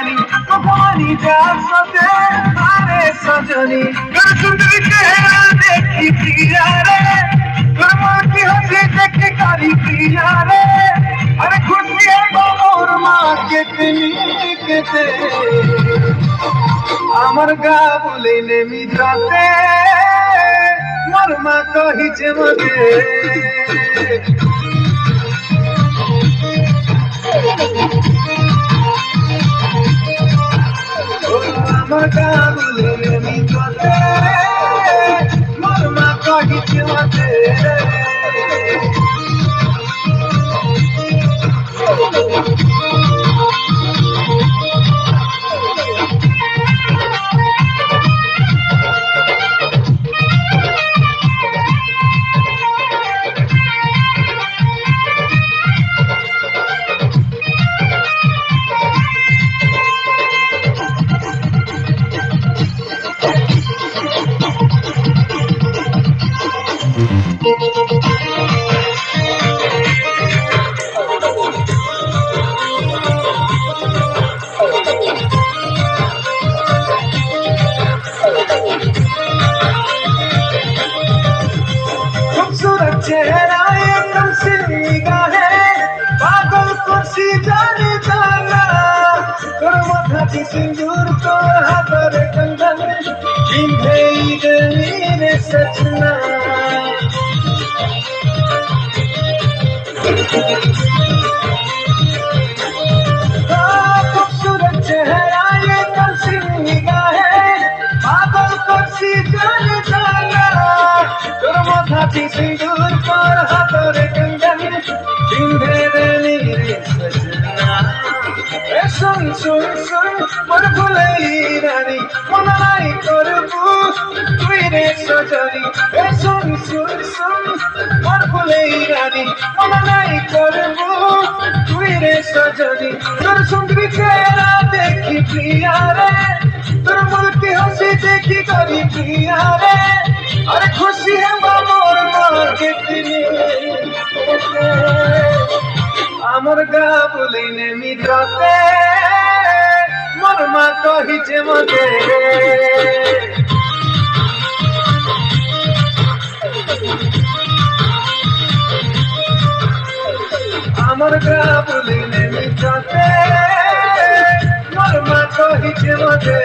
जानी तुम्हारी जासते मारे सजनी कर सुंदरी चेहरा देखी प्रिया रे कर मन की हंसी देखी कारी प्रिया रे अरे खुशी है और माँ कितनी किते আমার গা বলে নেমি যাতে মোর মা কহিছে মতে আমার গা বলে নেমি যাতে মোর মা কহিছে মতে खूबसूरत चेहरा एकदम से निगाहें पागल खुशी जाने जाना तोर माथा की सिंदूर तोर हाथर कंगन बिंधे मेरे सजना खूबसूरत चेहरा एकदम से निगाहें पागल खुशी जाने जाना तोर माथा की सिंदूर तोर हाथर कंगन बिंधे मेरे सजना ए सुन सुन सुन मोर भुलाई रानी मनाई करबू तुई रे सजनी ए सुन सुन सुन मोर भुलाई रानी मनाई करबू तुई रे सजनी तोर सुंदरी चेहरा देखी प्रिया रे तोर मुख की हंसी देखी करी प्रिया रे अरे खुशी है मोर माँ कितनी আমার গা বলে নেমি যাতে মোর মা কহিছে মতে আমার গা বলে নেমি যাতে মোর মা কহিছে মতে